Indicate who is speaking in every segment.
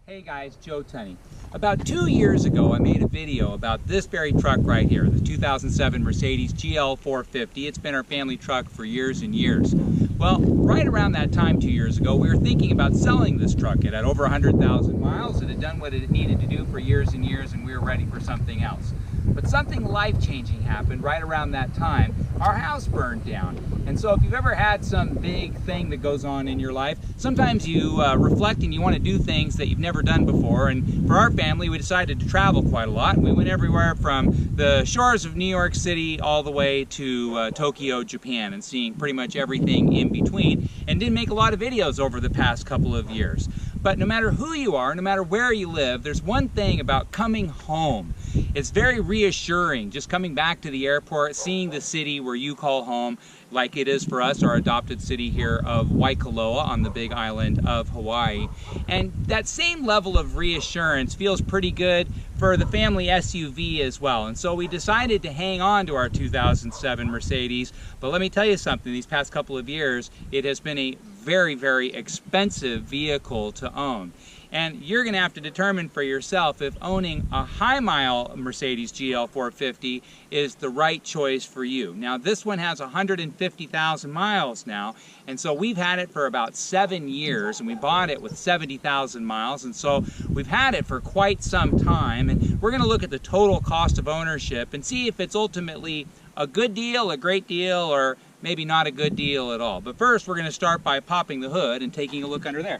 Speaker 1: Hey guys, Joe Tunney. About 2 years ago I made a video about this very truck right here, the 2007 Mercedes GL450. It's been our family truck for years and years. Well, right around that time 2 years ago, we were thinking about selling this truck. It had over 100,000 miles. It had done what it needed to do for years and years, and we were ready for something else. But something life-changing happened right around that time. Our house burned down. And so if you've ever had some big thing that goes on in your life, sometimes you reflect and you want to do things that you've never done before. And for our family, we decided to travel quite a lot. We went everywhere from the shores of New York City all the way to Tokyo, Japan, and seeing pretty much everything in between, and did make a lot of videos over the past couple of years. But no matter who you are, no matter where you live, there's one thing about coming home. It's very reassuring just coming back to the airport, seeing the city where you call home, like it is for us, our adopted city here of Waikoloa on the big island of Hawaii. And that same level of reassurance feels pretty good for the family SUV as well. And so we decided to hang on to our 2007 Mercedes. But let me tell you something, these past couple of years, it has been a very, very expensive vehicle to own. And you're going to have to determine for yourself if owning a high-mile Mercedes GL450 is the right choice for you. Now, this one has 150,000 miles now, and so we've had it for about 7 years, and we bought it with 70,000 miles, and so we've had it for quite some time. And we're going to look at the total cost of ownership and see if it's ultimately a good deal, a great deal, or maybe not a good deal at all. But first, we're going to start by popping the hood and taking a look under there.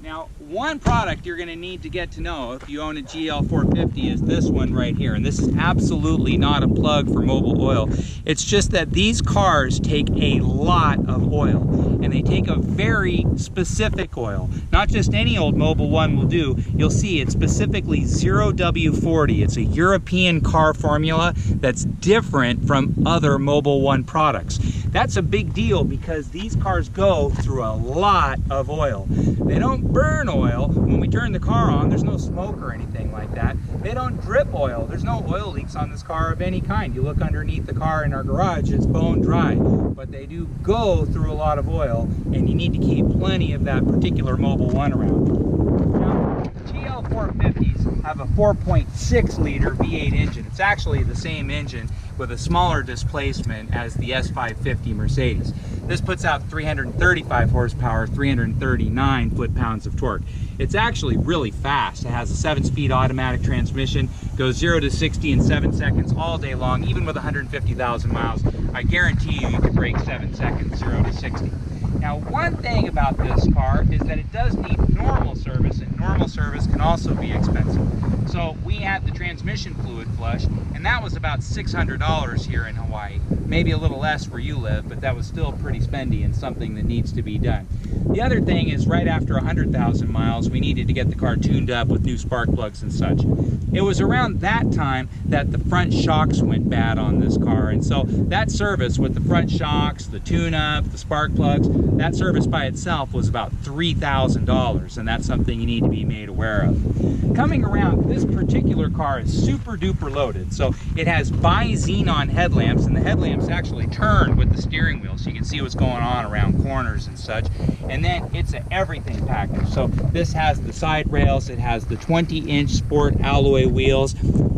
Speaker 1: Now, one product you're going to need to get to know if you own a GL450 is this one right here. And this is absolutely not a plug for mobile oil. It's just that these cars take a lot of oil, and they take a very specific oil. Not just any old Mobil 1 will do. You'll see it's specifically 0W40. It's a European car formula that's different from other Mobil 1 products. That's a big deal because these cars go through a lot of oil. They don't burn oil. When we turn the car on, there's no smoke or anything like that. They don't drip oil. There's no oil leaks on this car of any kind. You look underneath the car in our garage, it's bone dry. But they do go through a lot of oil, and you need to keep plenty of that particular Mobil 1 around. Now, GL450s have a 4.6 liter V8 engine. It's actually the same engine with a smaller displacement as the S550 Mercedes. This puts out 335 horsepower, 339 foot-pounds of torque. It's actually really fast. It has a 7-speed automatic transmission, goes 0 to 60 in 7 seconds all day long, even with 150,000 miles. I guarantee you can break 7 seconds, 0 to 60. Now, one thing about this car is that it does need normal service, and normal service can also be expensive. So we had the transmission fluid flush, and that was about $600 here in Hawaii. Maybe a little less where you live, but that was still pretty spendy and something that needs to be done. The other thing is right after 100,000 miles, we needed to get the car tuned up with new spark plugs and such. It was around that time that the front shocks went bad on this car, and so that service with the front shocks, the tune-up, the spark plugs, that service by itself was about $3,000, and that's something you need to be made aware of. Coming around, this particular car is super duper loaded. So it has bi-xenon headlamps, and the headlamps actually turn with the steering wheel so you can see what's going on around corners and such. And then it's an everything package. So this has the side rails, it has the 20-inch sport alloy wheels.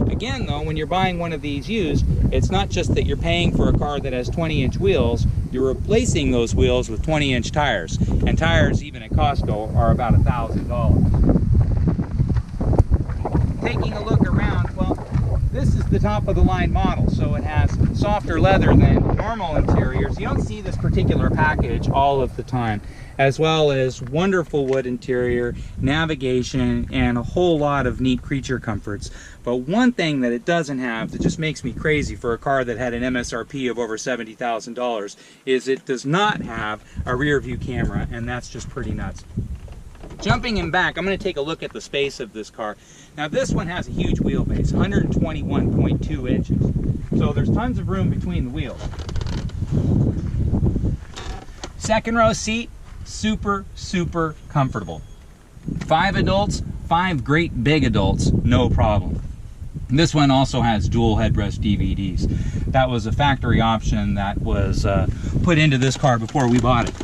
Speaker 1: Again though, when you're buying one of these used, it's not just that you're paying for a car that has 20-inch wheels, you're replacing those wheels with 20-inch tires. And tires, even at Costco, are about $1,000. Taking a look around, well, this is the top of the line model, so it has softer leather than normal interiors. You don't see this particular package all of the time, as well as wonderful wood interior, navigation, and a whole lot of neat creature comforts. But one thing that it doesn't have that just makes me crazy for a car that had an MSRP of over $70,000 is it does not have a rear view camera, and that's just pretty nuts. Jumping in back, I'm going to take a look at the space of this car. Now this one has a huge wheelbase, 121.2 inches. So there's tons of room between the wheels. Second row seat, super, super comfortable. 5 adults, 5 great big adults, no problem. This one also has dual headrest DVDs. That was a factory option that was put into this car before we bought it.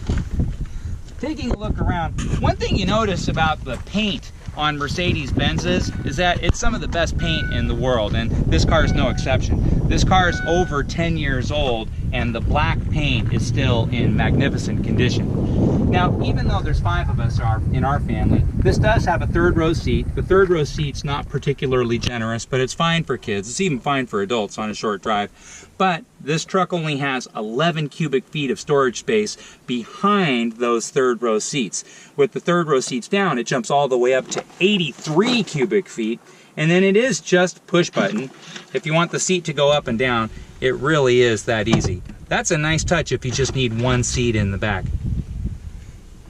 Speaker 1: taking a look around, one thing you notice about the paint on Mercedes Benz's is that it's some of the best paint in the world, and this car is no exception. This car is over 10 years old, and the black paint is still in magnificent condition. Now, even though there's 5 of us in our family, this does have a 3rd row seat. The 3rd row seat's not particularly generous, but it's fine for kids. It's even fine for adults on a short drive. But this truck only has 11 cubic feet of storage space behind those 3rd row seats. With the 3rd row seats down, it jumps all the way up to 83 cubic feet, and then it is just push button. If you want the seat to go up and down, it really is that easy. That's a nice touch if you just need one seat in the back.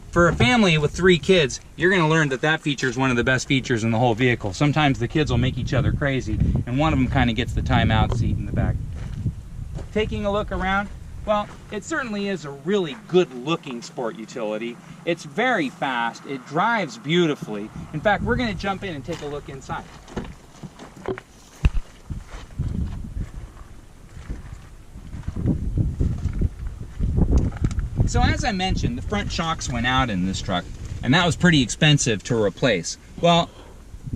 Speaker 1: For a family with 3 kids, you're going to learn that that feature is one of the best features in the whole vehicle. Sometimes the kids will make each other crazy, and one of them kind of gets the timeout seat in the back. Taking a look around, well, it certainly is a really good-looking sport utility. It's very fast. It drives beautifully. In fact, we're going to jump in and take a look inside. So as I mentioned, the front shocks went out in this truck, and that was pretty expensive to replace. Well,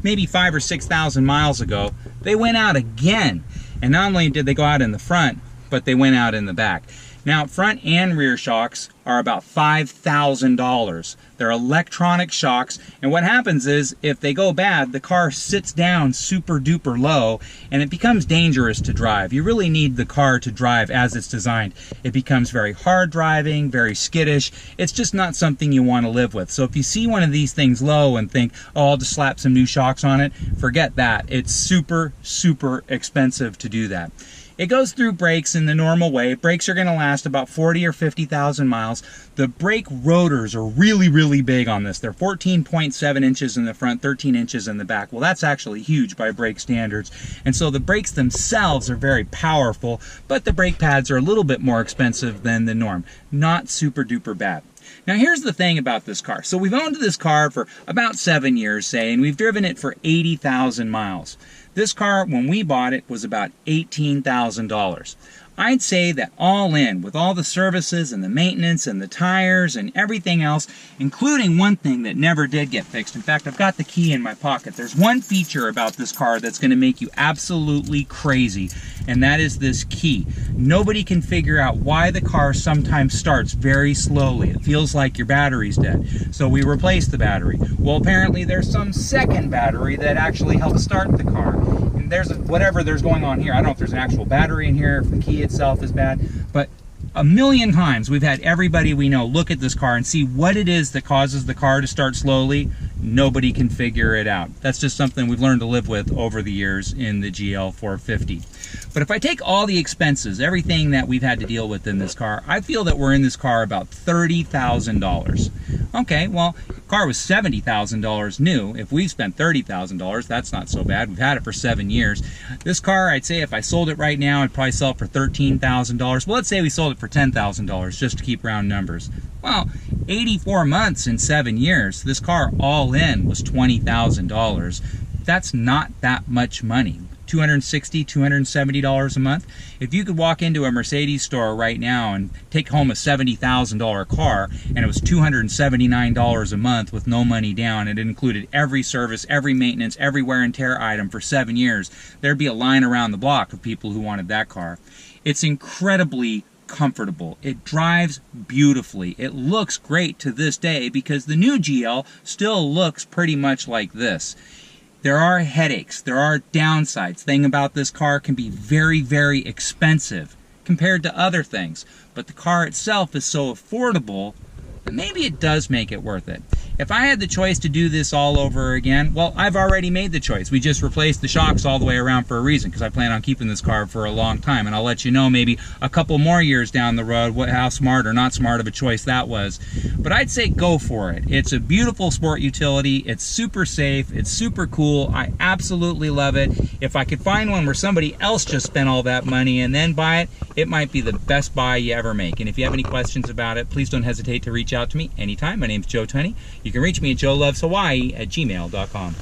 Speaker 1: maybe 5,000 or 6,000 miles ago, they went out again. And not only did they go out in the front, but they went out in the back. Now, front and rear shocks are about $5,000. They're electronic shocks, and what happens is, if they go bad, the car sits down super duper low, and it becomes dangerous to drive. You really need the car to drive as it's designed. It becomes very hard driving, very skittish. It's just not something you want to live with. So if you see one of these things low and think, oh, I'll just slap some new shocks on it, forget that. It's super, super expensive to do that. It goes through brakes in the normal way. Brakes are going to last about 40 or 50,000 miles. The brake rotors are really, really big on this. They're 14.7 inches in the front, 13 inches in the back. Well, that's actually huge by brake standards. And so the brakes themselves are very powerful, but the brake pads are a little bit more expensive than the norm. Not super duper bad. Now here's the thing about this car. So we've owned this car for about 7 years, say, and we've driven it for 80,000 miles. This car, when we bought it, was about $18,000. I'd say that all in, with all the services and the maintenance and the tires and everything else, including one thing that never did get fixed. In fact, I've got the key in my pocket. There's one feature about this car that's going to make you absolutely crazy, and that is this key. Nobody can figure out why the car sometimes starts very slowly. It feels like your battery's dead. So we replaced the battery. Well, apparently there's some second battery that actually helps start the car. And there's whatever there's going on here. I don't know if there's an actual battery in here, if the key itself is bad, but a million times we've had everybody we know look at this car and see what it is that causes the car to start slowly. Nobody can figure it out. That's just something we've learned to live with over the years in the GL450. But if I take all the expenses, everything that we've had to deal with in this car, I feel that we're in this car about $30,000. Okay, well, the car was $70,000 new. If we've spent $30,000, that's not so bad. We've had it for 7 years. This car, I'd say if I sold it right now, I'd probably sell it for $13,000. Well, let's say we sold it for $10,000 just to keep round numbers. Well, 84 months in 7 years, this car all in was $20,000. That's not that much money. $260, $270 a month. If you could walk into a Mercedes store right now and take home a $70,000 car and it was $279 a month with no money down, and it included every service, every maintenance, every wear and tear item for 7 years, there'd be a line around the block of people who wanted that car. It's incredibly comfortable. It drives beautifully. It looks great to this day because the new GL still looks pretty much like this. There are headaches, there are downsides. Thing about this car can be very, very expensive compared to other things, but the car itself is so affordable that maybe it does make it worth it. If I had the choice to do this all over again, well, I've already made the choice. We just replaced the shocks all the way around for a reason, because I plan on keeping this car for a long time, and I'll let you know maybe a couple more years down the road how smart or not smart of a choice that was. But I'd say go for it. It's a beautiful sport utility. It's super safe. It's super cool. I absolutely love it. If I could find one where somebody else just spent all that money and then buy it, it might be the best buy you ever make. And if you have any questions about it, please don't hesitate to reach out to me anytime. My name's Joe Tunney. You can reach me at joeloveshawaii@gmail.com.